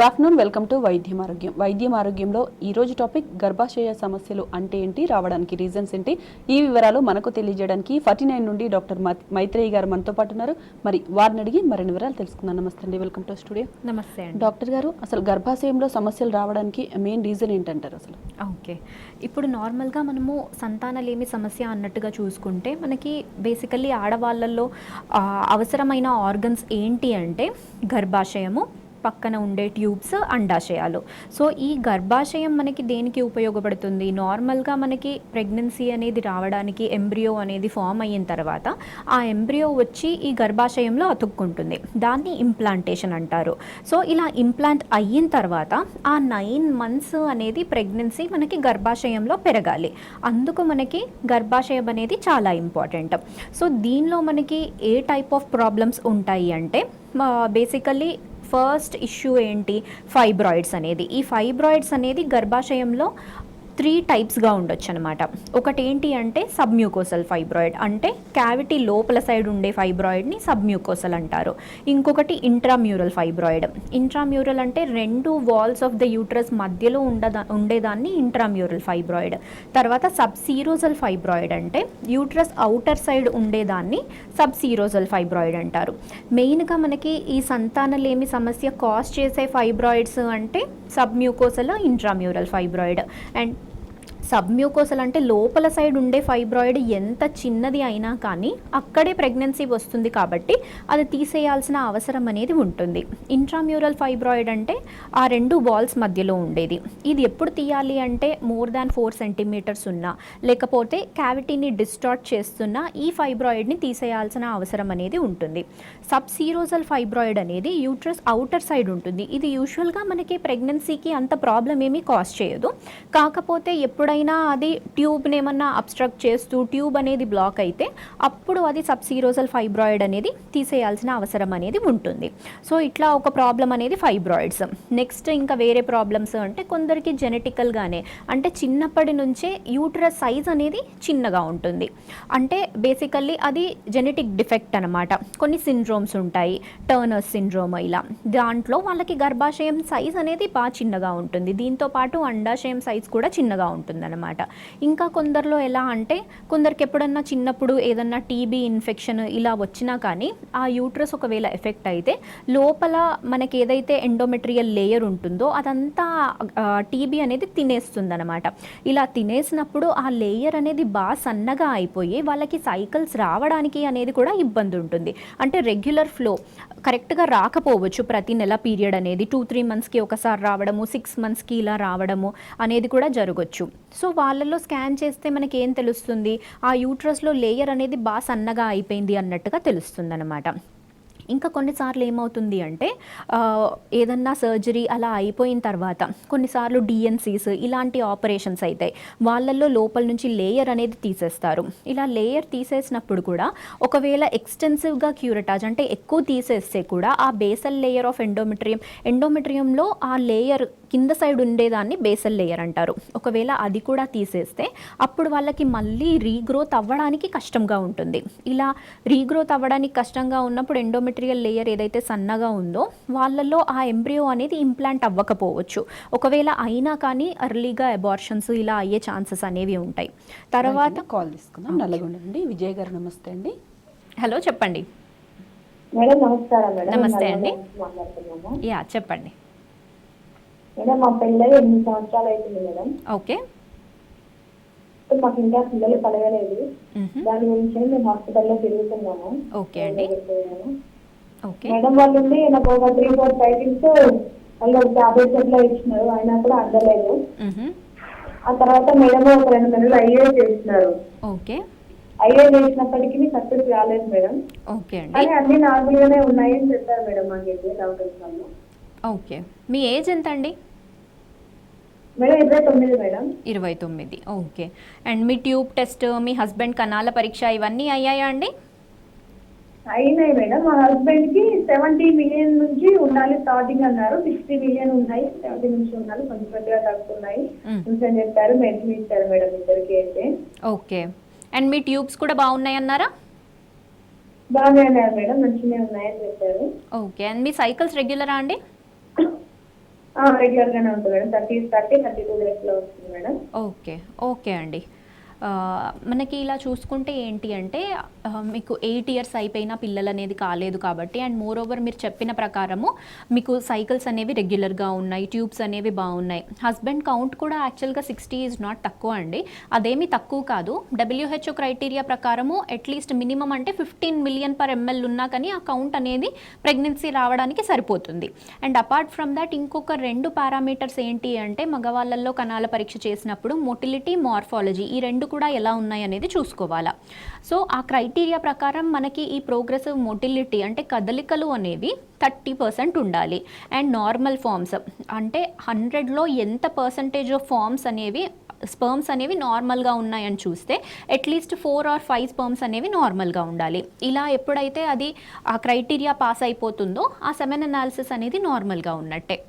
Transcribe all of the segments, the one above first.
Afternoon, welcome to వైద్యం ఆరోగ్యంలో ఈరోజు టాపిక్ గర్భాశయ సమస్యలు అంటే ఏంటి, రావడానికి రీజన్స్ ఏంటి, ఈ వివరాలు మనకు తెలియజేయడానికి 49 నుండి డాక్టర్ మైత్రేయి గారు మనతో పాటు ఉన్నారు. మరి వారిని అడిగి మరిన్ని వివరాలు తెలుసుకుందాం. నమస్తే అండి, వెల్కమ్ టు స్టూడియో. నమస్తే అండి. డాక్టర్ గారు, అసలు గర్భాశయంలో సమస్యలు రావడానికి మెయిన్ రీజన్ ఏంటంటారు అసలు? ఓకే, ఇప్పుడు నార్మల్గా మనము సంతానలేమి సమస్య అన్నట్టుగా చూసుకుంటే మనకి బేసికల్లీ ఆడవాళ్ళల్లో అవసరమైన ఆర్గన్స్ ఏంటి అంటే గర్భాశయము, పక్కన ఉండే ట్యూబ్స్, అండాశయాలు. సో ఈ గర్భాశయం మనకి దేనికి ఉపయోగపడుతుంది? నార్మల్గా మనకి ప్రెగ్నెన్సీ అనేది రావడానికి ఎంబ్రియో అనేది ఫామ్ అయిన తర్వాత ఆ ఎంబ్రియో వచ్చి ఈ గర్భాశయంలో అతుక్కుంటుంది. దాన్ని ఇంప్లాంటేషన్ అంటారు. సో ఇలా ఇంప్లాంట్ అయిన తర్వాత ఆ 9 months అనేది ప్రెగ్నెన్సీ మనకి గర్భాశయంలో పెరగాలి. అందుకు మనకి గర్భాశయం అనేది చాలా ఇంపార్టెంట్. సో దీనిలో మనకి ఏ టైప్ ఆఫ్ ప్రాబ్లమ్స్ ఉంటాయి అంటే బేసికల్లీ ఫస్ట్ ఇష్యూ ఏంటి, ఫైబ్రాయిడ్స్ అనేది. ఈ ఫైబ్రాయిడ్స్ అనేది గర్భాశయంలో 3 typesగా ఉండొచ్చు అనమాట. ఒకటి ఏంటి అంటే సబ్మ్యూకోసల్ ఫైబ్రాయిడ్, అంటే క్యావిటీ లోపల సైడ్ ఉండే ఫైబ్రాయిడ్ని సబ్మ్యూకోసల్ అంటారు. ఇంకొకటి ఇంట్రామ్యూరల్ ఫైబ్రాయిడ్. ఇంట్రామ్యూరల్ అంటే 2 walls ఆఫ్ ద యూట్రస్ మధ్యలో ఉండేదాన్ని ఇంట్రామ్యూరల్ ఫైబ్రాయిడ్. తర్వాత సబ్సీరోజల్ ఫైబ్రాయిడ్ అంటే యూట్రస్ అవుటర్ సైడ్ ఉండేదాన్ని సబ్సీరోజల్ ఫైబ్రాయిడ్ అంటారు. మెయిన్గా మనకి ఈ సంతానలేమి సమస్య కాజ్ చేసే ఫైబ్రాయిడ్స్ అంటే submucosal, intramural fibroid. And submucosal అంటే లోపల సైడ్ ఉండే ఫైబ్రాయిడ్ ఎంత చిన్నది అయినా కానీ అక్కడే ప్రెగ్నెన్సీ వస్తుంది కాబట్టి అది తీసేయాల్సిన అవసరం అనేది ఉంటుంది. ఇంట్రామ్యూరల్ ఫైబ్రాయిడ్ అంటే ఆ 2 walls మధ్యలో ఉండేది. ఇది ఎప్పుడు తీయాలి అంటే more than 4 centimeters ఉన్నా, లేకపోతే క్యావిటీని డిస్టార్ట్ చేస్తున్న ఈ ఫైబ్రాయిడ్ని తీసేయాల్సిన అవసరం అనేది ఉంటుంది. సబ్సీరోజల్ ఫైబ్రాయిడ్ అనేది యూట్రస్ అవుటర్ సైడ్ ఉంటుంది. ఇది యూజువల్గా మనకి ప్రెగ్నెన్సీకి అంత ప్రాబ్లం ఏమీ కాజ్ చేయదు. కాకపోతే ఎప్పుడైనా అది ట్యూబ్ని ఏమన్నా అబ్స్ట్రక్ట్ చేస్తూ ట్యూబ్ అనేది బ్లాక్ అయితే అప్పుడు అది సబ్సీరోజల్ ఫైబ్రాయిడ్ అనేది తీసేయాల్సిన అవసరం అనేది ఉంటుంది. సో ఇట్లా ఒక ప్రాబ్లం అనేది ఫైబ్రాయిడ్స్. నెక్స్ట్ ఇంకా వేరే ప్రాబ్లమ్స్ అంటే కొందరికి జెనెటికల్గానే, అంటే చిన్నప్పటి నుంచే యూట్రస్ సైజ్ అనేది చిన్నగా ఉంటుంది. అంటే బేసికల్లీ అది జెనెటిక్ డిఫెక్ట్ అనమాట. కొన్ని సిండ్రోమ్స్ ఉంటాయి, టర్నర్స్ సిండ్రోమ్, ఇలా దాంట్లో వాళ్ళకి గర్భాశయం సైజ్ అనేది బాగా చిన్నగా ఉంటుంది. దీంతో పాటు అండాశయం సైజ్ కూడా చిన్నగా ఉంటుంది అనమాట. ఇంకా కొందరిలో ఎలా అంటే కొందరికి ఎప్పుడన్నా చిన్నప్పుడు ఏదన్నా టీబీ ఇన్ఫెక్షన్ ఇలా వచ్చినా కానీ ఆ యూట్రస్ ఒకవేళ ఎఫెక్ట్ అయితే లోపల మనకి ఏదైతే ఎండోమెట్రియల్ లేయర్ ఉంటుందో అదంతా టీబీ అనేది తినేస్తుంది అనమాట. ఇలా తినేసినప్పుడు ఆ లేయర్ అనేది బాగా సన్నగా అయిపోయి వాళ్ళకి సైకిల్స్ రావడానికి అనేది కూడా ఇబ్బంది ఉంటుంది. అంటే రెగ్యులర్ ఫ్లో కరెక్ట్గా రాకపోవచ్చు. ప్రతి నెల పీరియడ్ అనేది 2-3 monthsకి ఒకసారి రావడము, 6 monthsకి ఇలా రావడము అనేది కూడా జరగచ్చు. సో వాళ్ళలో స్కాన్ చేస్తే మనకి ఏం తెలుస్తుంది, ఆ యూట్రస్లో లేయర్ అనేది బాగా సన్నగా అయిపోయింది అన్నట్టుగా తెలుస్తుంది అనమాట. ఇంకా కొన్నిసార్లు ఏమవుతుంది అంటే ఏదన్నా సర్జరీ అలా అయిపోయిన తర్వాత కొన్నిసార్లు డిఎన్సీస్ ఇలాంటి ఆపరేషన్స్ అవుతాయి. వాళ్ళల్లో లోపల నుంచి లేయర్ అనేది తీసేస్తారు. ఇలా లేయర్ తీసేసినప్పుడు కూడా ఒకవేళ ఎక్స్టెన్సివ్గా క్యూరటాజ్ అంటే ఎక్కువ తీసేస్తే కూడా ఆ బేసల్ లేయర్ ఆఫ్ ఎండోమెట్రియంలో ఆ లేయర్ కింద సైడ్ ఉండేదాన్ని బేసల్ లేయర్ అంటారు. ఒకవేళ అది కూడా తీసేస్తే అప్పుడు వాళ్ళకి మళ్ళీ రీగ్రోత్ అవ్వడానికి కష్టంగా ఉంటుంది. ఇలా రీగ్రోత్ అవ్వడానికి కష్టంగా ఉన్నప్పుడు ఎండోమెట్రియల్ లేయర్ ఏదైతే సన్నగా ఉందో వాళ్ళల్లో ఆ ఎంబ్రియో అనేది ఇంప్లాంట్ అవ్వకపోవచ్చు. ఒకవేళ అయినా కానీ ఎర్లీగా అబార్షన్స్ ఇలా అయ్యే ఛాన్సెస్ అనేవి ఉంటాయి. తర్వాత కాల్ తీసుకుందాం. నల్లగొండ నుండి విజయ్ గారు, నమస్తే అండి. హలో, చెప్పండి. మేడం నమస్కారం. మేడం నమస్తే అండి. యా, చెప్పండి మేడం. మా పెళ్ళై 8 సంవత్సరాలు అవుతుంది మేడం. ఓకే, మాకు ఇంకా పిల్లలు కలగలేదు. దాని గురించి మేము హాస్పిటల్లో తిరుగుతున్నాము. ఓకే అండి. ఓకే మేడం వాళ్ళు నాకు ఒక 3-4 టైటిల్స్ వాళ్ళు టాబ్లెట్స్ ఎట్లా ఇచ్చినారు, అయినా కూడా అందలేదు. ఆ తర్వాత మేడం ఒక 2 నెలలు ఐఏ చేస్తున్నారు. ఓకే, ఐఏ చేసినప్పటికీ సక్సెస్ రాలేదు మేడం. ఓకే అండి. కానీ అన్ని నార్మల్ గానే ఉన్నాయని చెప్పారు మేడం మాకైతే డాక్టర్స్ వాళ్ళు. ఓకే, మీ ఏజ్ ఎంత అండి? Madam 29 madam. 29. Okay. And me tube test, me husband కణాల పరీక్ష ఇవన్నీ అయ్యాయా అండి? అయినాయి మేడం. మా హస్బెండ్ కి 70 million నుంచి ఉండాలి స్టార్టింగ్ అన్నారు. 60 million ఉన్నాయి, 70 నుంచి ఉండాలి, కొంచెం కొద్దిగా తగ్గుతున్నాయి అని చెప్పారు. మెడిసిన్ ఇచ్చారు మేడం ఇద్దరికి అయితే. ఓకే. అండ్ మీ ట్యూబ్స్ కూడా బాగున్నాయి అన్నారా? బాగానే అన్నారు మేడం, మంచిగా ఉన్నాయని చెప్పారు. ఓకే. అండ్ మీ సైకిల్స్ రెగ్యులరా అండి? రెగ్యులర్ గానే ఉంటుంది మేడం. 32 డేస్ లో వస్తుంది మేడం. ఓకే ఓకే అండి. మనకి ఇలా చూసుకుంటే ఏంటి అంటే మీకు 8 ఇయర్స్ అయిపోయిన పిల్లలు అనేది కాలేదు కాబట్టి, అండ్ మోర్ ఓవర్ మీరు చెప్పిన ప్రకారము మీకు సైకిల్స్ అనేవి రెగ్యులర్గా ఉన్నాయి, ట్యూబ్స్ అనేవి బాగున్నాయి. హస్బెండ్ కౌంట్ కూడా యాక్చువల్గా 60 ఈజ్ నాట్ తక్కువ అండి, అదేమీ తక్కువ కాదు. WHO క్రైటీరియా ప్రకారము అట్లీస్ట్ మినిమం అంటే 15 మిలియన్ పర్ ఎంఎల్ ఉన్నా కానీ ఆ కౌంట్ అనేది ప్రెగ్నెన్సీ రావడానికి సరిపోతుంది. అండ్ అపార్ట్ ఫ్రమ్ దట్ ఇంకొక 2 పారామీటర్స్ ఏంటి అంటే మగవాళ్ళల్లో కణాల పరీక్ష చేసినప్పుడు మొటిలిటీ, మార్ఫాలజీ ఈ 2 కూడా ఎలా ఉన్నాయి అనేది చూసుకోవాలా. సో ఆ క్రైటీరియా ప్రకారం మనకి ఈ ప్రోగ్రెసివ్ మొటిలిటీ అంటే కదలికలు అనేవి 30% ఉండాలి. అండ్ నార్మల్ ఫార్మ్స్ అంటే 100లో ఎంత పర్సంటేజ్ ఆఫ్ ఫార్మ్స్ అనేవి స్పర్మ్స్ అనేవి నార్మల్గా ఉన్నాయని చూస్తే అట్లీస్ట్ 4 or 5 స్పర్మ్స్ అనేవి నార్మల్గా ఉండాలి. ఇలా ఎప్పుడైతే అది ఆ క్రైటీరియా పాస్ అయిపోతుందో ఆ సెమెన్ అనాలిసిస్ అనేది నార్మల్గా ఉన్నట్టే.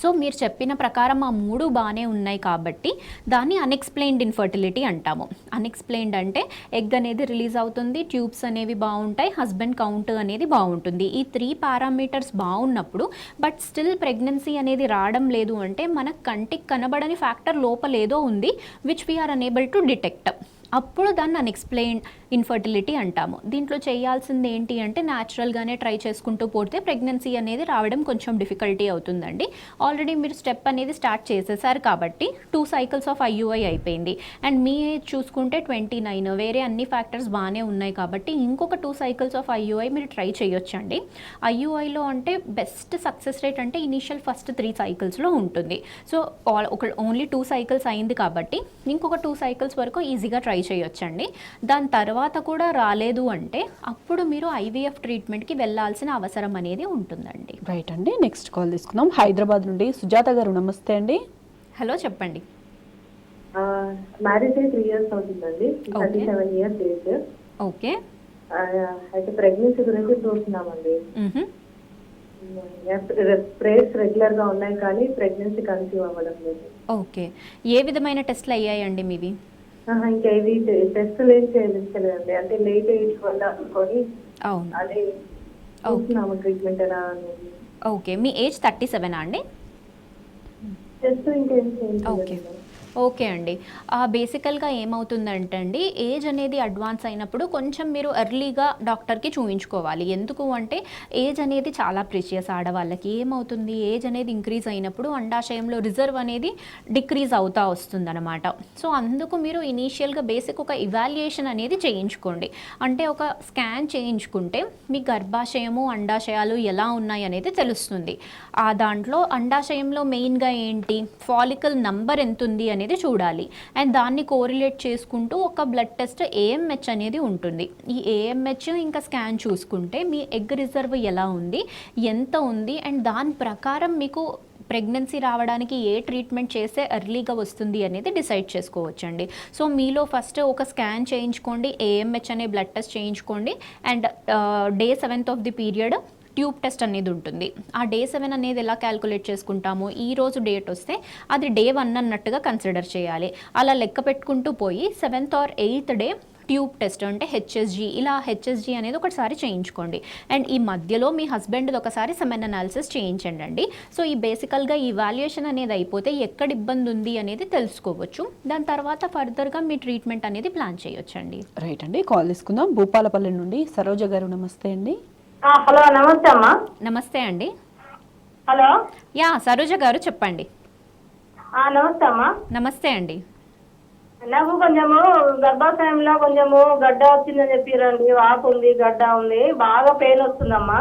సో మీరు చెప్పిన ప్రకారం ఆ 3 బాగానే ఉన్నాయి కాబట్టి దాన్ని అన్ఎక్స్ప్లెయిన్డ్ ఇన్ఫర్టిలిటీ అంటాము. అన్ఎక్స్ప్లెయిన్డ్ అంటే ఎగ్ అనేది రిలీజ్ అవుతుంది, ట్యూబ్స్ అనేవి బాగుంటాయి, హస్బెండ్ కౌంట్ అనేది బాగుంటుంది. ఈ 3 పారామీటర్స్ బాగున్నప్పుడు బట్ స్టిల్ ప్రెగ్నెన్సీ అనేది రావడం లేదు అంటే మన కంటికి కనబడని ఫ్యాక్టర్ లోపలేదో ఉంది which we are unable to detect. అప్పుడు దాన్ని అన్ఎక్స్ప్లెయిన్డ్ ఇన్ఫర్టిలిటీ అంటాము. దీంట్లో చేయాల్సింది ఏంటి అంటే న్యాచురల్గానే ట్రై చేసుకుంటూ పోతే ప్రెగ్నెన్సీ అనేది రావడం కొంచెం డిఫికల్టీ అవుతుందండి. ఆల్రెడీ మీరు స్టెప్ అనేది స్టార్ట్ చేసేసారు కాబట్టి 2 సైకిల్స్ ఆఫ్ IUI అయిపోయింది. అండ్ మీ ఏజ్ చూసుకుంటే 29, వేరే అన్ని ఫ్యాక్టర్స్ బాగానే ఉన్నాయి కాబట్టి ఇంకొక 2 సైకిల్స్ ఆఫ్ IUI మీరు ట్రై చేయొచ్చండి. IUIలో అంటే బెస్ట్ సక్సెస్ రేట్ అంటే ఇనీషియల్ ఫస్ట్ 3 సైకిల్స్లో ఉంటుంది. సో ఓన్లీ 2 సైకిల్స్ అయింది కాబట్టి ఇంకొక 2 సైకిల్స్ వరకు ఈజీగా ట్రై చేయొచ్చండి. దాని తర్వాత కూడా రాలేదు అంటే అప్పుడు మీరు IVF ట్రీట్మెంట్కి వెళ్ళాల్సిన అవసరం అనేది ఉంటుందండి. రైట్ అండి. నెక్స్ట్ కాల్ తీసుకుందాం. హైదరాబాద్ నుండి సుజాత గారు, నమస్తే అండి. హలో చెప్పండి. మ్యారేజ్ అయ్యి 3 years అవుతుందండి. 37 years ఏజ్. ఓకే. అయితే ప్రెగ్నెన్సీ గురించి చూస్తున్నామండి. ప్రేయర్స్ రెగ్యులర్ గా ఉన్నాయి కానీ ప్రెగ్నెన్సీ కన్సీవ్ అవ్వడం లేదు. ఓకే. ఏ విధమైన టెస్ట్లు అయ్యాయండి మీవి? ఇంకా ఇవి టెస్టులు ఏం చేయించలేదండి. అంటే లేట్ ఏజ్ వల్ల అనుకొని అవును, అదే చూస్తున్నాము ట్రీట్మెంట్ ఎలా అనేది. ఓకే. మీ ఏజ్ 37 అండి? టెస్ట్ ఇంకేం ఓకే చేయించలేదు. ఓకే అండి. బేసికల్గా ఏమవుతుందంటే అండి ఏజ్ అనేది అడ్వాన్స్ అయినప్పుడు కొంచెం మీరు ఎర్లీగా డాక్టర్కి చూయించుకోవాలి. ఎందుకు అంటే ఏజ్ అనేది చాలా ప్రీషియస్ ఆడవాళ్ళకి. ఏమవుతుంది ఏజ్ అనేది ఇంక్రీజ్ అయినప్పుడు అండాశయంలో రిజర్వ్ అనేది డిక్రీజ్ అవుతా వస్తుందన్నమాట. సో అందుకు మీరు ఇనీషియల్గా బేసిక్ ఒక ఇవాల్యుయేషన్ అనేది చేయించుకోండి. అంటే ఒక స్కాన్ చేయించుకుంటే మీ గర్భాశయము అండాశయాలు ఎలా ఉన్నాయి అనేది తెలుస్తుంది. దాంట్లో అండాశయంలో మెయిన్గా ఏంటి ఫాలికల్ నంబర్ ఎంత ఉంది అనేది చూడాలి. అండ్ దాన్ని కోరిలేట్ చేసుకుంటూ ఒక బ్లడ్ టెస్ట్ AMH అనేది ఉంటుంది. ఈ AMH ఇంకా స్కాన్ చూసుకుంటే మీ ఎగ్ రిజర్వ్ ఎలా ఉంది, ఎంత ఉంది, అండ్ దాని ప్రకారం మీకు ప్రెగ్నెన్సీ రావడానికి ఏ ట్రీట్మెంట్ చేస్తే ఎర్లీగా వస్తుంది అనేది డిసైడ్ చేసుకోవచ్చండి. సో మీలో ఫస్ట్ ఒక స్కాన్ చేయించుకోండి, AMH అనే బ్లడ్ టెస్ట్ చేయించుకోండి. And day 7th of the period tube test అనేది ఉంటుంది. ఆ డే 7 అనేది ఎలా క్యాల్కులేట్ చేసుకుంటాము, ఈ రోజు డేట్ వస్తే అది డే 1 అన్నట్టుగా కన్సిడర్ చేయాలి. అలా లెక్క పెట్టుకుంటూ పోయి 7th or 8th day tube test అంటే HSG, ఇలా HSG అనేది ఒకసారి చేయించుకోండి. అండ్ ఈ మధ్యలో మీ హస్బెండ్ ఒకసారి సెమెన్ అనాలిసిస్ చేయించండి. సో ఈ బేసికల్గా ఈ వాల్యుయేషన్ అనేది అయిపోతే ఎక్కడ ఇబ్బంది ఉంది అనేది తెలుసుకోవచ్చు. దాని తర్వాత ఫర్దర్గా మీ ట్రీట్మెంట్ అనేది ప్లాన్ చేయొచ్చండి. రైట్ అండి. కాల్ తీసుకుందాం. భూపాలపల్లి నుండి సరోజ గారు, నమస్తే అండి. హలో, నమస్తే అమ్మా. నమస్తే అండి. హలో. యా సరోజ గారు చెప్పండి. నమస్తే అమ్మా. నమస్తే అండి. నాకు కొంచెము గర్భాశయంలో కొంచెము గడ్డ వచ్చిందని చెప్పిరండి. వాపు ఉంది, గడ్డ ఉంది, బాగా పెయిన్ వస్తుందమ్మా.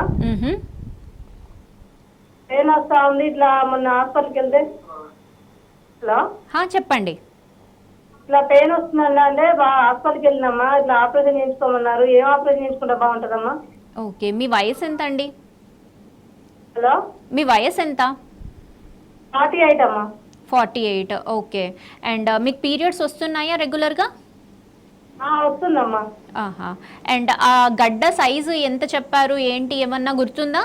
పెయిన్ వస్తా ఉంది. ఇట్లా మొన్న హాస్పిటల్కి వెళ్తే హలో చెప్పండి. ఇట్లా పెయిన్ వస్తుందండి అంటే హాస్పిటల్కి వెళ్ళినమ్మా. ఇట్లా ఆపరేషన్ చేయించుకోమన్నారు. ఏం ఆపరేషన్ చేయించుకుంటే బాగుంటుందమ్మా? ఓకే. మీ వయసు ఎంత అండి? హలో, మీ వయసు ఎంత? 48 అమ్మా. 48. ఓకే. అండ్ మీకు పీరియడ్స్ వస్తున్నాయా రెగ్యులర్గా? వస్తుందమ్మా. అండ్ ఆ గడ్డ సైజు ఎంత చెప్పారు, ఏంటి ఏమన్నా గుర్తుందా?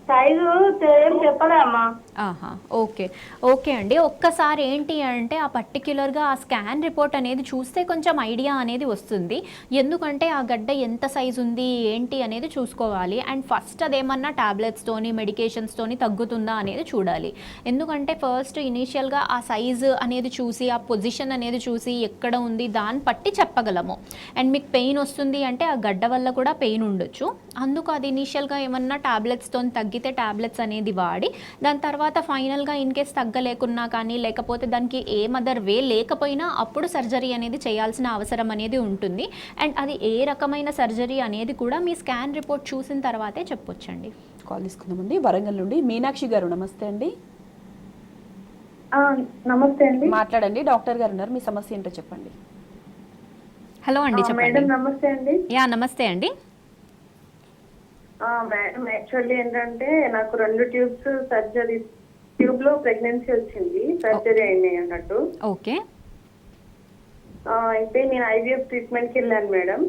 సైజు ఏం చెప్పలే అమ్మా. ఆహా, ఓకే ఓకే అండి. ఒక్కసారి ఏంటి అంటే ఆ పర్టిక్యులర్గా ఆ స్కాన్ రిపోర్ట్ అనేది చూస్తే కొంచెం ఐడియా అనేది వస్తుంది. ఎందుకంటే ఆ గడ్డ ఎంత సైజు ఉంది ఏంటి అనేది చూసుకోవాలి. అండ్ ఫస్ట్ అదేమన్నా టాబ్లెట్స్తోని మెడికేషన్స్తోని తగ్గుతుందా అనేది చూడాలి. ఎందుకంటే ఫస్ట్ ఇనీషియల్గా ఆ సైజు అనేది చూసి ఆ పొజిషన్ అనేది చూసి ఎక్కడ ఉంది దాన్ని బట్టి చెప్పగలము. అండ్ మీకు పెయిన్ వస్తుంది అంటే ఆ గడ్డ వల్ల కూడా పెయిన్ ఉండొచ్చు. అందుకు అది ఇనీషియల్గా ఏమన్నా టాబ్లెట్స్తో తగ్గితే టాబ్లెట్స్ అనేది వాడి దాని తర్వాత ఫైనల్గా ఇన్ కేస్ తగ్గలేకున్నా కానీ లేకపోతే దానికి ఏ మదర్ వే లేకపోయినా అప్పుడు సర్జరీ అనేది చేయాల్సిన అవసరం అనేది ఉంటుంది. అండ్ అది ఏ రకమైన సర్జరీ అనేది కూడా మీ స్కాన్ రిపోర్ట్ చూసిన తర్వాతే చెప్పొచ్చండి. కాల్ తీసుకుందామండి. వరంగల్ నుండి మీనాక్షి గారు, నమస్తే అండి. నమస్తే అండి. మాట్లాడండి, డాక్టర్ గారు ఉన్నారు, మీ సమస్య ఏంటో చెప్పండి. హలో అండి, మేడం చెప్పండి. నమస్తే అండి. యా, నమస్తే అండి. మేడం యాక్చువల్లీ ఏంటంటే నాకు 2 ట్యూబ్స్ సర్జరీ, ట్యూబ్ లో ప్రెగ్నెన్సీ వచ్చింది, సర్జరీ అయినాయి అన్నట్టు. ఓకే. అయితే నేను ఐవీఎఫ్ ట్రీట్మెంట్ కి వెళ్ళాను మేడం.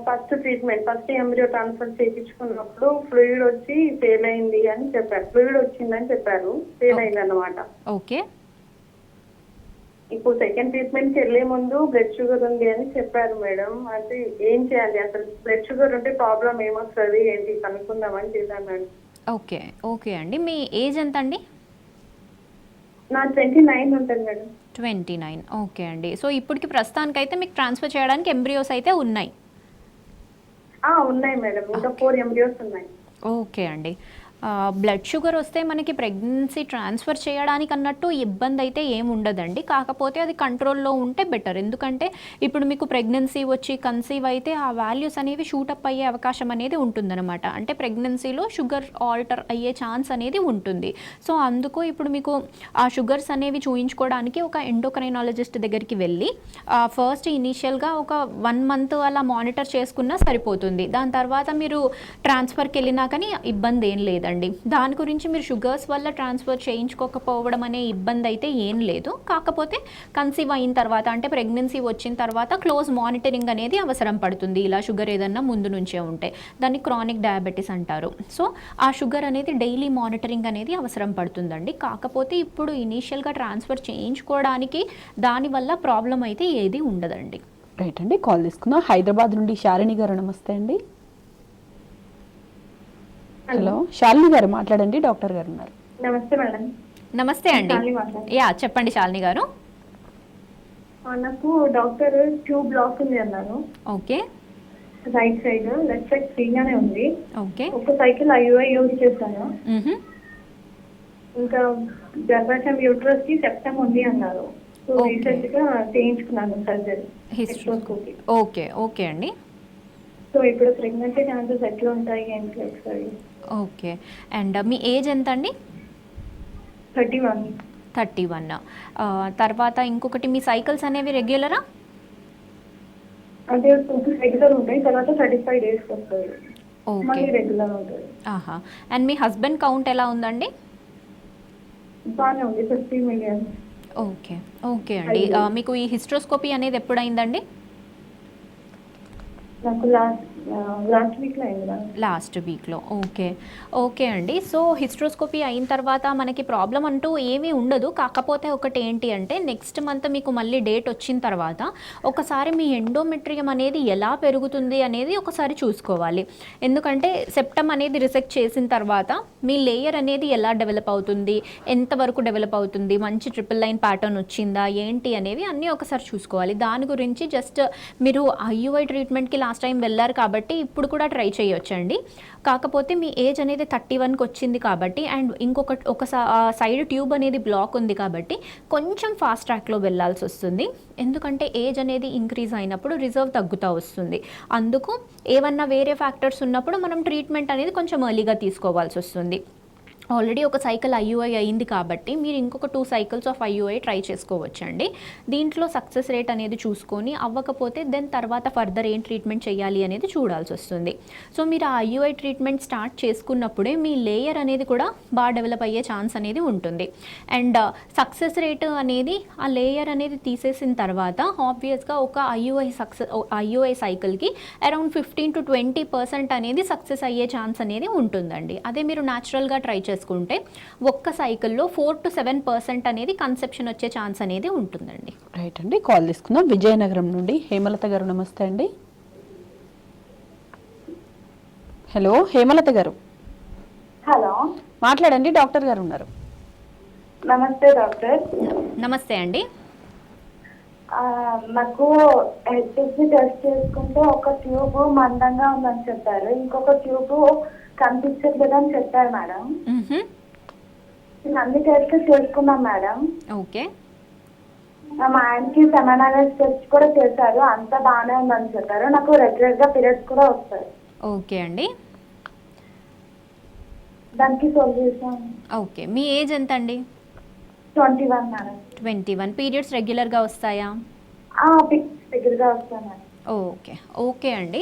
ఫస్ట్ ఎంబ్రియో ట్రాన్స్ఫర్ చేయించుకున్నప్పుడు ఫ్లూయిడ్ వచ్చి ఫెయిల్ అయింది అని చెప్పారు, ఫ్లూయిడ్ వచ్చిందని చెప్పారు, ఫెయిల్ అయింది అన్నమాట. ఓకే. ఇప్పుడు సెకండ్ ట్రీట్మెంట్ కి వెళ్లే ముందు బ్లడ్ షుగర్ ఉంది అని చెప్పారు మేడం. అంటే ఏం చేయాలి, అసలు బ్లడ్ షుగర్ ఉంటే ప్రాబ్లం ఏమొస్తుంది ఏంటి కనుక్కుందామని చేశాను మేడం. ఓకే ఓకే అండి. మీ ఏజ్ ఎంత అండి? నా 29 ఉంటుంది మేడం. 29. ఓకే అండి. సో ఇప్పటికి ప్రస్తుతానికైతే మీకు ట్రాన్స్ఫర్ చేయడానికి ఎంబ్రియోస్ అయితే ఉన్నాయి. ఉన్నాయి మేడం, ఇంకా 4 ఎంబ్రియోస్ ఉన్నాయి. ఓకే అండి. బ్లడ్ షుగర్ వస్తే మనకి ప్రెగ్నెన్సీ ట్రాన్స్ఫర్ చేయడానికి అన్నట్టు ఇబ్బంది అయితే ఏమి ఉండదండి. కాకపోతే అది కంట్రోల్లో ఉంటే బెటర్. ఎందుకంటే ఇప్పుడు మీకు ప్రెగ్నెన్సీ వచ్చి కన్సీవ్ అయితే ఆ వాల్యూస్ అనేవి షూటప్ అయ్యే అవకాశం అనేది ఉంటుందన్నమాట. అంటే ప్రెగ్నెన్సీలో షుగర్ ఆల్టర్ అయ్యే ఛాన్స్ అనేది ఉంటుంది. సో అందుకు ఇప్పుడు మీకు ఆ షుగర్స్ అనేవి చూయించుకోవడానికి ఒక ఎండోక్రైనాలజిస్ట్ దగ్గరికి వెళ్ళి ఫస్ట్ ఇనీషియల్గా ఒక 1 month అలా మానిటర్ చేసుకున్నా సరిపోతుంది. దాని తర్వాత మీరు ట్రాన్స్ఫర్కి వెళ్ళినా కానీ ఇబ్బంది ఏం లేదండి. దాని గురించి మీరు షుగర్స్ వల్ల ట్రాన్స్ఫర్ చేయించుకోకపోవడం అనే ఇబ్బంది అయితే ఏం లేదు. కాకపోతే కన్సీవ్ అయిన తర్వాత అంటే ప్రెగ్నెన్సీ వచ్చిన తర్వాత క్లోజ్ మానిటరింగ్ అనేది అవసరం పడుతుంది. ఇలా షుగర్ ఏదన్నా ముందు నుంచే ఉంటే దాన్ని క్రానిక్ డయాబెటీస్ అంటారు. సో ఆ షుగర్ అనేది డైలీ మానిటరింగ్ అనేది అవసరం పడుతుందండి. కాకపోతే ఇప్పుడు ఇనీషియల్గా ట్రాన్స్ఫర్ చేయించుకోవడానికి దానివల్ల ప్రాబ్లం అయితే ఏది ఉండదండి. రైట్ అండి, కాల్ తీసుకుందాం. హైదరాబాద్ నుండి శాలిని గారు, నమస్తే అండి. హలో శాలిని గారు, మాట్లాడండి, డాక్టర్ గారు ఉన్నారు. నమస్తే మేడం. నమస్తే అండి. యా, చెప్పండి శాలిని గారు. నాకు డాక్టర్ ట్యూబ్ బ్లాక్ ఉంది అన్నారు. Okay. Right side, left side ఫ్రీగానే ఉంది. ఓకే. ఒక సైకిల్ ఐయుఐ యూజ్ చేశాను. ఇంకా గర్భాశయం యూట్రస్ కి సెప్టమ్ ఉంది అన్నారు. సో రీసెంట్ గా చేయించుకున్నాను సర్జరీ, హిస్ట్రోస్కోపీ. ఓకే ఓకే అండి. సో ఇప్పుడు ప్రెగ్నెన్సీ ఛాన్సెస్ ఎట్లా ఉంటాయి ఏంటి ఒకసారి. ఓకే. అండ్ మీ ఏజ్ ఎంత అండి? 31. తర్వాత ఇంకొకటి, మీ సైకిల్స్ అనేవి రెగ్యులరా? అంటే రెగ్యులర్ ఉంటాయి, తర్వాత 35 days వస్తుంది, మళ్ళీ రెగ్యులర్ ఉంటుంది. ఆహా. అండ్ మీ హస్బెండ్ కౌంట్ ఎలా ఉందండి? బాగానే ఉంది, 50 million. ఓకే ఓకే అండి. మీకు ఈ హిస్ట్రోస్కోపీ అనేది ఎప్పుడైందండి? నాకు లాస్ట్ వీక్లో అయింది. లాస్ట్ వీక్లో. ఓకే ఓకే అండి. సో హిస్ట్రోస్కోపీ అయిన తర్వాత మనకి ప్రాబ్లం అంటూ ఏమీ ఉండదు. కాకపోతే ఒకటి ఏంటి అంటే నెక్స్ట్ మంత్ మీకు మళ్ళీ డేట్ వచ్చిన తర్వాత ఒకసారి మీ ఎండోమెట్రియం అనేది ఎలా పెరుగుతుంది అనేది ఒకసారి చూసుకోవాలి. ఎందుకంటే సెప్టమ్ అనేది రిసెక్ట్ చేసిన తర్వాత మీ లేయర్ అనేది ఎలా డెవలప్ అవుతుంది, ఎంతవరకు డెవలప్ అవుతుంది, మంచి ట్రిపుల్ లైన్ ప్యాటర్న్ వచ్చిందా ఏంటి అనేవి అన్నీ ఒకసారి చూసుకోవాలి. దాని గురించి జస్ట్ మీరు ఐయుఐ ట్రీట్మెంట్కి లాస్ట్ టైం వెళ్ళారు కాబట్టి ఇప్పుడు కూడా ట్రై చేయొచ్చండి. కాకపోతే మీ ఏజ్ అనేది 31కి వచ్చింది కాబట్టి అండ్ ఒక సైడ్ ట్యూబ్ అనేది బ్లాక్ ఉంది కాబట్టి కొంచెం ఫాస్ట్ ట్రాక్లో వెళ్ళాల్సి వస్తుంది. ఎందుకంటే ఏజ్ అనేది ఇంక్రీజ్ అయినప్పుడు రిజర్వ్ తగ్గుతూ వస్తుంది. అందుకు ఏమన్నా వేరే ఫ్యాక్టర్స్ ఉన్నప్పుడు మనం ట్రీట్మెంట్ అనేది కొంచెం ఎర్లీగా తీసుకోవాల్సి వస్తుంది. ఆల్రెడీ ఒక సైకిల్ ఐయుఐ అయింది కాబట్టి మీరు ఇంకొక 2 సైకిల్స్ ఆఫ్ ఐయుఐ ట్రై చేసుకోవచ్చండి. దీంట్లో సక్సెస్ రేట్ అనేది చూసుకొని అవ్వకపోతే దెన్ తర్వాత ఫర్దర్ ఏం ట్రీట్మెంట్ చేయాలి అనేది చూడాల్సి వస్తుంది. సో మీరు ఆ ఐయుఐ ట్రీట్మెంట్ స్టార్ట్ చేసుకున్నప్పుడే మీ లేయర్ అనేది కూడా బాగా డెవలప్ అయ్యే ఛాన్స్ అనేది ఉంటుంది. అండ్ సక్సెస్ రేట్ అనేది ఆ లేయర్ అనేది తీసేసిన తర్వాత ఆబ్వియస్గా ఒక ఐయుఐ సైకిల్కి అరౌండ్ 15 to 20% అనేది సక్సెస్ అయ్యే ఛాన్స్ అనేది ఉంటుందండి. అదే మీరు న్యాచురల్గా ట్రై చేసుకుంటే ఒక్క సైకిల్లో 4 to 7% అనేది కన్సెప్షన్ వచ్చే ఛాన్స్ అనేది ఉంటుందండి. రైట్ అండి, కాల్ తీసుకుందాం. విజయనగరం నుండి హేమలత గారు, నమస్తే అండి. హలో హేమలత గారు. హలో, మాట్లాడండి, డాక్టర్ గారు ఉన్నారు. నమస్తే డాక్టర్. నమస్తే అండి. నాకు హెచ్ఎస్సి టెస్ట్ చేసుకుంటే ఒక ట్యూబ్ మందంగా ఉందని చెప్పారు, ఇంకొక ట్యూబ్ కనిపించట్లేదని చెప్పారు మేడం. నేను అన్ని టెస్ట్ చేసుకున్నాం మేడం. ఓకే. మా ఆయనకి సెమెనాలిస్ టెస్ట్ కూడా చేశారు, అంతా బాగానే ఉందని చెప్పారు. నాకు రెగ్యులర్ గా పీరియడ్స్ కూడా వస్తాయి. ఓకే అండి. దానికి సొల్యూషన్. ఓకే, మీ ఏజ్ ఎంత అండి? 21 మేడం. 21. పీరియడ్స్ రెగ్యులర్గా వస్తాయా? దగ్గరగా వస్తాయి మేడం. ఓకే అండి.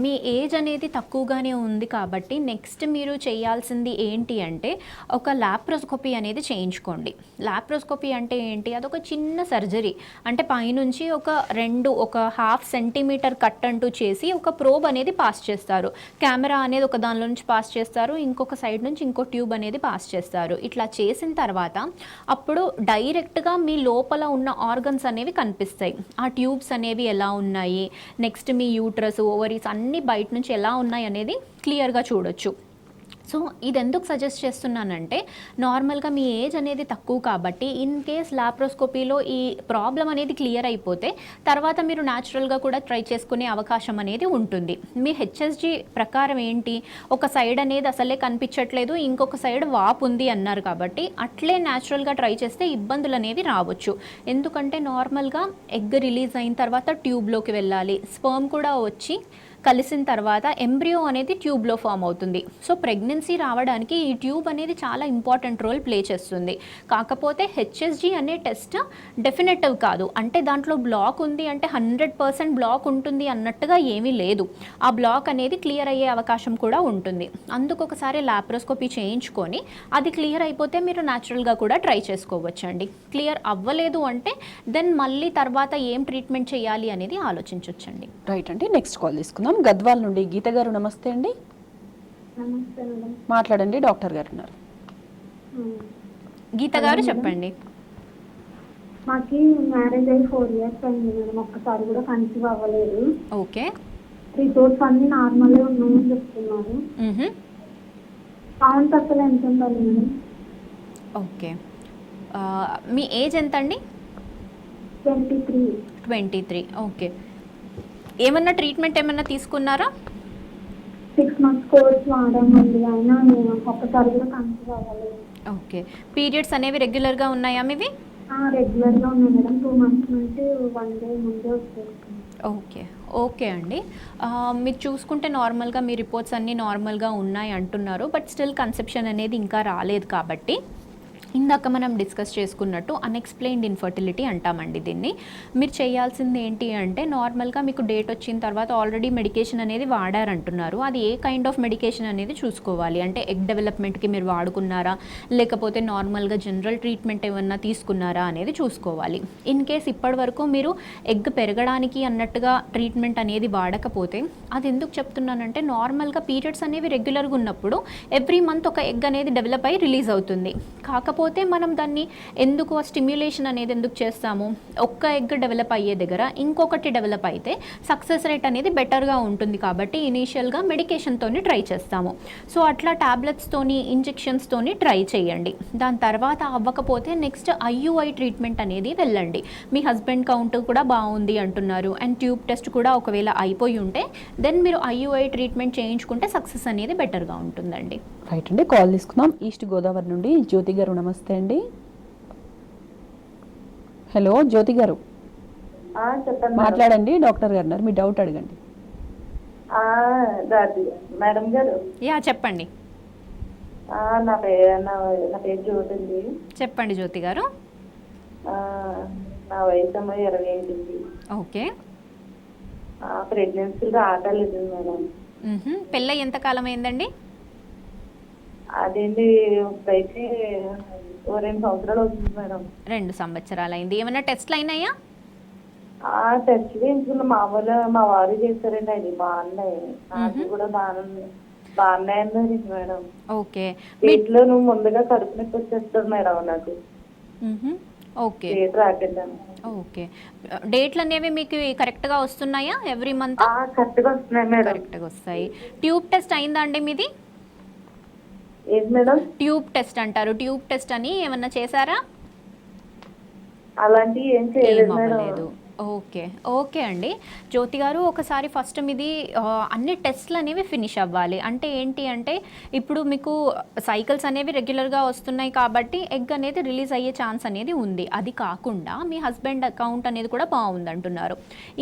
మీ ఏజ్ అనేది తక్కువగానే ఉంది కాబట్టి నెక్స్ట్ మీరు చేయాల్సింది ఏంటి అంటే ఒక లాప్రోస్కోపీ అనేది చేయించుకోండి. లాప్రోస్కోపీ అంటే ఏంటి? అదొక చిన్న సర్జరీ. అంటే పైనుంచి ఒక 1/2 సెంటీమీటర్ కట్ అంటూ చేసి ఒక ప్రోబ్ అనేది పాస్ చేస్తారు. కెమెరా అనేది ఒక దానిలో నుంచి పాస్ చేస్తారు, ఇంకొక సైడ్ నుంచి ఇంకో ట్యూబ్ అనేది పాస్ చేస్తారు. ఇట్లా చేసిన తర్వాత అప్పుడు డైరెక్ట్గా మీ లోపల ఉన్న ఆర్గన్స్ అనేవి కనిపిస్తాయి. ఆ ట్యూబ్స్ అనేవి ఎలా ఉన్నాయి, నెక్స్ట్ మీ యూట్రస్, ఓవరీస్ అన్నీ బయట నుంచి ఎలా ఉన్నాయి అనేది క్లియర్గా చూడొచ్చు. సో ఇది ఎందుకు సజెస్ట్ చేస్తున్నానంటే నార్మల్గా మీ ఏజ్ అనేది తక్కువ కాబట్టి ఇన్ కేస్ లాప్రోస్కోపీలో ఈ ప్రాబ్లం అనేది క్లియర్ అయిపోతే తర్వాత మీరు న్యాచురల్గా కూడా ట్రై చేసుకునే అవకాశం అనేది ఉంటుంది. మీ హెచ్ఎస్జీ ప్రకారం ఏంటి, ఒక సైడ్ అనేది అసలే కనిపించట్లేదు, ఇంకొక సైడ్ వాపు ఉంది అన్నారు కాబట్టి అట్లే న్యాచురల్గా ట్రై చేస్తే ఇబ్బందులు అనేవి రావచ్చు. ఎందుకంటే నార్మల్గా ఎగ్ రిలీజ్ అయిన తర్వాత ట్యూబ్లోకి వెళ్ళాలి, స్పర్మ్ కూడా వచ్చి కలిసిన తర్వాత ఎంబ్రియో అనేది ట్యూబ్లో ఫామ్ అవుతుంది. సో ప్రెగ్నెన్సీ రావడానికి ఈ ట్యూబ్ అనేది చాలా ఇంపార్టెంట్ రోల్ ప్లే చేస్తుంది. కాకపోతే హెచ్ఎస్జీ అనే టెస్ట్ డెఫినెటివ్ కాదు. అంటే దాంట్లో బ్లాక్ ఉంది అంటే 100% బ్లాక్ ఉంటుంది అన్నట్టుగా ఏమీ లేదు. ఆ బ్లాక్ అనేది క్లియర్ అయ్యే అవకాశం కూడా ఉంటుంది. అందుకు ఒకసారి లాప్రోస్కోపీ చేయించుకొని అది క్లియర్ అయిపోతే మీరు న్యాచురల్గా కూడా ట్రై చేసుకోవచ్చండి. క్లియర్ అవ్వలేదు అంటే దెన్ మళ్ళీ తర్వాత ఏం ట్రీట్మెంట్ చేయాలి అనేది ఆలోచించవచ్చండి. రైట్ అండి, నెక్స్ట్ కాల్ తీసుకుందాం. గద్వాల్ నుండి గీత గారు, నమస్తే అండి. నమస్తే మేడం. మాట్లాడండి, డాక్టర్ గారు ఉన్నారు. గీత గారు చెప్పండి. మాకి మ్యారేజ్ అయ్యి 4 years అయింది మేడం, ఒక్కసారి కూడా కన్సీవ్ అవ్వలేదు. ఓకే. రిపోర్ట్స్ అన్ని నార్మల్గా ఉన్నాయని చెప్తున్నారు. కౌంట్ అసలు ఎంత ఉండాలి మేడం? ఓకే. మీ ఏజ్ ఎంత అండి? 23. ఓకే. ఏమన్నా ట్రీట్మెంట్ ఏమన్నా తీసుకున్నారా? 6 months కోర్స్ వాడామండి, అయినా నేను ఒక్కసారి కూడా కన్సీవ్ అవ్వలేదు. ఓకే. పీరియడ్స్ అనేవి రెగ్యులర్గా ఉన్నాయా మీవి? రెగ్యులర్గా ఉన్నాయి మేడం. 2 months నుంచి 1 day ముందే వచ్చేస్తుంది. ఓకే అండి. మీరు చూసుకుంటే నార్మల్గా మీ రిపోర్ట్స్ అన్నీ నార్మల్గా ఉన్నాయి అంటున్నారు, బట్ స్టిల్ కన్సెప్షన్ అనేది ఇంకా రాలేదు కాబట్టి ఇందాక మనం డిస్కస్ చేసుకున్నట్టు అన్ఎక్స్ప్లెయిన్డ్ ఇన్ఫర్టిలిటీ అంటామండి దీన్ని. మీరు చేయాల్సింది ఏంటి అంటే నార్మల్గా మీకు డేట్ వచ్చిన తర్వాత ఆల్రెడీ మెడికేషన్ అనేది వాడారంటున్నారు, అది ఏ కైండ్ ఆఫ్ మెడికేషన్ అనేది చూసుకోవాలి. అంటే ఎగ్ డెవలప్మెంట్కి మీరు వాడుకున్నారా, లేకపోతే నార్మల్గా జనరల్ ట్రీట్మెంట్ ఏమన్నా తీసుకున్నారా అనేది చూసుకోవాలి. ఇన్ కేస్ ఇప్పటి వరకు మీరు ఎగ్ పెరగడానికి అన్నట్టుగా ట్రీట్మెంట్ అనేది వాడకపోతే, అది ఎందుకు చెప్తున్నానంటే నార్మల్గా పీరియడ్స్ అనేవి రెగ్యులర్గా ఉన్నప్పుడు ఎవ్రీ మంత్ ఒక ఎగ్ అనేది డెవలప్ అయ్యి రిలీజ్ అవుతుంది. కాకపోతే మనం దాన్ని ఎందుకు స్టిమ్యులేషన్ అనేది ఎందుకు చేస్తాము, ఒక్క ఎగ్ డెవలప్ అయ్యే దగ్గర ఇంకొకటి డెవలప్ అయితే సక్సెస్ రేట్ అనేది బెటర్గా ఉంటుంది కాబట్టి ఇనీషియల్గా మెడికేషన్తోని ట్రై చేస్తాము. సో అట్లా టాబ్లెట్స్తోని ఇంజెక్షన్స్తోని ట్రై చేయండి. దాని తర్వాత అవ్వకపోతే నెక్స్ట్ ఐయుఐ ట్రీట్మెంట్ అనేది వెళ్ళండి. మీ హస్బెండ్ కౌంట్ కూడా బాగుంది అంటున్నారు అండ్ ట్యూబ్ టెస్ట్ కూడా ఒకవేళ అయిపోయి ఉంటే దెన్ మీరు ఐయుఐ ట్రీట్మెంట్ చేయించుకుంటే సక్సెస్ అనేది బెటర్గా ఉంటుందండి. రైట్ అండి, కాల్ తీసుకుందాం. ఈస్ట్ గోదావరి నుండి జ్యోతి గారు, నమస్తే అండి. హలో జ్యోతి గారు. చెప్పండి మాట్లాడండి, డాక్టర్ గారు ఉన్నారు, మీ డౌట్ అడగండి. మేడం గారు. చెప్పండి. నా పేరు నా పేరు జ్యోతి అండి. చెప్పండి జ్యోతి గారు. ఆ, నా వయసు ఏమో 25 అండి. ఓకే. ప్రెగ్నెన్సీ రావట్లేదు మేడం. పెళ్ళై ఎంత కాలం అయిందండి? అదేంటి ఇప్పుడైతే 2 సంవత్సరాలు అవుతుంది మేడం. 2 సంవత్సరాలు అయింది. ఏమైనా టెస్ట్లు అయినాయా? టెస్ట్ చేయించుకున్న మామూలు మా వారు చేస్తారండి, అది బాగున్నాయి. నాకు కూడా బాగానే అన్నారు మేడం. ఓకే. వీటిలో నువ్వు ముందుగా కడుపు నొప్పి వచ్చేస్తుంది మేడం నాకు. ఓకే. డేట్ రాకుండా. ఓకే. డేట్లు అనేవి మీకు కరెక్ట్గా వస్తున్నాయా ఎవ్రీ మంత్? కరెక్ట్గా వస్తున్నాయి మేడం. కరెక్ట్గా వస్తాయి. ట్యూబ్ టెస్ట్ అయిందా అండి మీది? ఏంటి మేడం? ట్యూబ్ టెస్ట్ అంటారు. ట్యూబ్ టెస్ట్ అని ఏమన్నా చేశారా? అలాంటివి ఏం చేయలేదు మేడం. ఓకే. ఓకే అండి. జ్యోతి గారు, ఒకసారి ఫస్ట్ మీది అన్ని టెస్ట్లు అనేవి ఫినిష్ అవ్వాలి. అంటే ఏంటి అంటే ఇప్పుడు మీకు సైకిల్స్ అనేవి రెగ్యులర్గా వస్తున్నాయి కాబట్టి ఎగ్ అనేది రిలీజ్ అయ్యే ఛాన్స్ అనేది ఉంది. అది కాకుండా మీ హస్బెండ్ అకౌంట్ అనేది కూడా బాగుంది అంటున్నారు.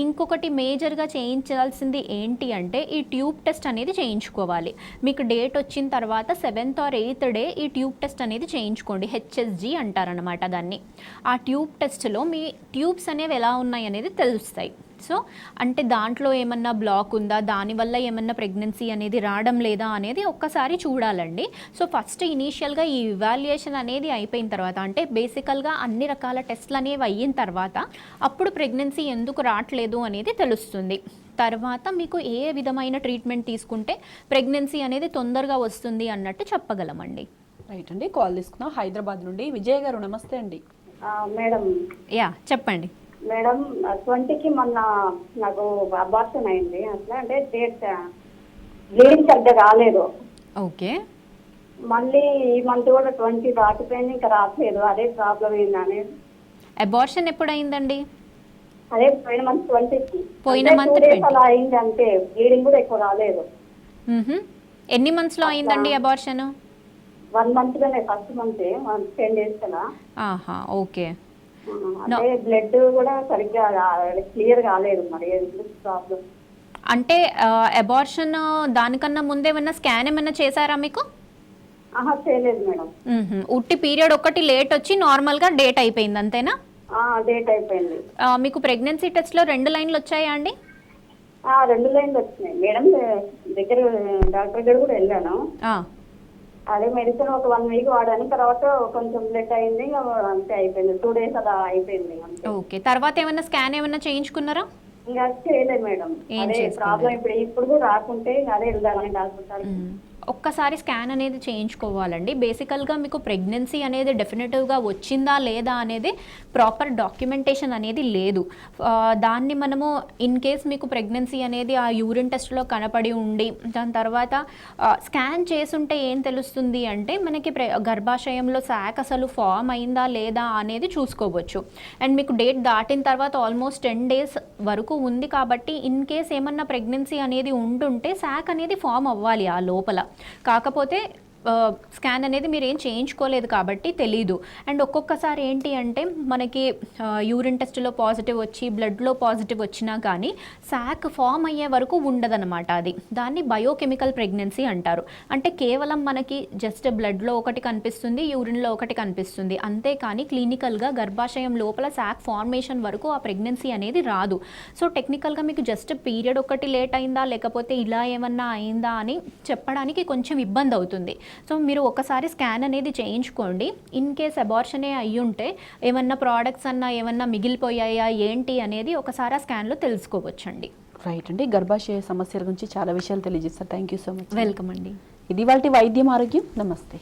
ఇంకొకటి మేజర్గా చేయించాల్సింది ఏంటి అంటే ఈ ట్యూబ్ టెస్ట్ అనేది చేయించుకోవాలి. మీకు డేట్ వచ్చిన తర్వాత 7th or 8th డే ఈ ట్యూబ్ టెస్ట్ అనేది చేయించుకోండి. హెచ్ఎస్జి అంటారనమాట దాన్ని. ఆ ట్యూబ్ టెస్ట్లో మీ ట్యూబ్స్ అనేవి ఎలా ఉన్నాయి అనేది తెలుస్తాయి. సో అంటే దాంట్లో ఏమన్నా బ్లాక్ ఉందా, దానివల్ల ఏమన్నా ప్రెగ్నెన్సీ అనేది రావడం లేదా అనేది ఒక్కసారి చూడాలండి. సో ఫస్ట్ ఇనీషియల్గా ఈ ఇవాల్యుయేషన్ అనేది అయిపోయిన తర్వాత, అంటే బేసికల్గా అన్ని రకాల టెస్ట్లు అనేవి అయిన తర్వాత అప్పుడు ప్రెగ్నెన్సీ ఎందుకు రావట్లేదు అనేది తెలుస్తుంది. తర్వాత మీకు ఏ విధమైన ట్రీట్మెంట్ తీసుకుంటే ప్రెగ్నెన్సీ అనేది తొందరగా వస్తుంది అన్నట్టు చెప్పగలమండి. రైట్ అండి. కాల్ తీసుకున్నాం హైదరాబాద్ నుండి. విజయ్ గారు నమస్తే అండి. మేడం. చెప్పండి మేడం, 20కి మొన్న నాకు అబార్షన్ అయింది. అట్లా అంటే డేట్ బ్లీడింగ్ సరిగ్గా రాలేదు. ఓకే. మళ్ళీ ఈ మంత్ కూడా 20 దాటిపోయింది, ఇంకా రావట్లేదు. అదే ప్రాబ్లం ఏందని. అబార్షన్ ఎప్పుడు అయిందండి? అదే పోయిన మంత్ 20కి. పోయిన మంత్ 2 days అలా అయింది అంతే. బ్లీడింగ్ కూడా ఎక్కువ రాలేదు. ఎన్ని మంత్స్లో అయిందండి అబార్షన్? 1 month లోనే, ఫస్ట్ మంత్ 10 days కదా. ఓకే. అంటే బ్లడ్ కూడా సరిగ్గా క్లియర్ కాలేదు. మరి ప్రాబ్లం అంటే అబార్షన్ దానికన్నా ముందే ఏమన్నా స్కాన్ ఏమన్నా చేశారా మీకు? చేయలేదు మేడం. ఉట్టి పీరియడ్ ఒకటి లేట్ వచ్చి నార్మల్గా డేట్ అయిపోయింది అంతేనా? డేట్ అయిపోయింది. మీకు ప్రెగ్నెన్సీ టెస్ట్లో 2 లైన్లు వచ్చాయా అండి? 2 లైన్లు వచ్చినాయి మేడం. దగ్గర డాక్టర్ దగ్గర కూడా వెళ్ళాను. అదే మెడిసిన్ ఒక 1 week వాడాను. తర్వాత కొంచెం బ్లడ్ అయింది, అంతే అయిపోయింది. 2 days అలా అయిపోయింది అంతే. ఓకే. తర్వాత ఏమైనా స్కాన్ ఏమైనా చేయించుకున్నారా? ఇంకా చేయలేదు మేడం. అదే ప్రాబ్లం. ఇప్పుడు కూడా రాకుంటే అదే వెళ్దామని డాక్టర్. ఒక్కసారి స్కాన్ అనేది చేయించుకోవాలండి. బేసికల్గా మీకు ప్రెగ్నెన్సీ అనేది డెఫినెటివ్గా వచ్చిందా లేదా అనేది ప్రాపర్ డాక్యుమెంటేషన్ అనేది లేదు. దాన్ని మనము ఇన్ కేస్ మీకు ప్రెగ్నెన్సీ అనేది ఆ యూరిన్ టెస్ట్లో కనపడి ఉండి దాని తర్వాత స్కాన్ చేసుంటే ఏం తెలుస్తుంది అంటే మనకి గర్భాశయంలో శాక్ అసలు ఫామ్ అయిందా లేదా అనేది చూసుకోవచ్చు. అండ్ మీకు డేట్ దాటిన తర్వాత ఆల్మోస్ట్ 10 days వరకు ఉంది కాబట్టి ఇన్ కేస్ ఏమన్నా ప్రెగ్నెన్సీ అనేది ఉంటుంటే శాక్ అనేది ఫామ్ అవ్వాలి ఆ లోపల. కాకపోతే స్కాన్ అనేది మీరు ఏం చేయించుకోలేదు కాబట్టి తెలీదు. అండ్ ఒక్కొక్కసారి ఏంటి అంటే మనకి యూరిన్ టెస్ట్లో పాజిటివ్ వచ్చి బ్లడ్లో పాజిటివ్ వచ్చినా కానీ శాక్ ఫామ్ అయ్యే వరకు ఉండదన్నమాట. అది దాన్ని బయోకెమికల్ ప్రెగ్నెన్సీ అంటారు. అంటే కేవలం మనకి జస్ట్ బ్లడ్లో ఒకటి కనిపిస్తుంది, యూరిన్లో ఒకటి కనిపిస్తుంది, అంతేకాని క్లినికల్గా గర్భాశయం లోపల శాక్ ఫార్మేషన్ వరకు ఆ ప్రెగ్నెన్సీ అనేది రాదు. సో టెక్నికల్గా మీకు జస్ట్ పీరియడ్ ఒకటి లేట్ అయిందా లేకపోతే ఇలా ఏమన్నా అయిందా అని చెప్పడానికి కొంచెం ఇబ్బంది అవుతుంది. సో మీరు ఒకసారి స్కాన్ అనేది చేయించుకోండి. ఇన్ కేస్ అబార్షనే అయ్యుంటే ఏమన్నా ప్రోడక్ట్స్ అన్నా ఏమన్నా మిగిలిపోయాయా ఏంటి అనేది ఒకసారి ఆ స్కాన్లో తెలుసుకోవచ్చండి. రైట్ అండి. గర్భాశయ సమస్యల గురించి చాలా విషయాలు తెలియజేస్తారు. Thank you so much. Welcome అండి. ఇది వాళ్ళ వైద్యం ఆరోగ్యం. నమస్తే.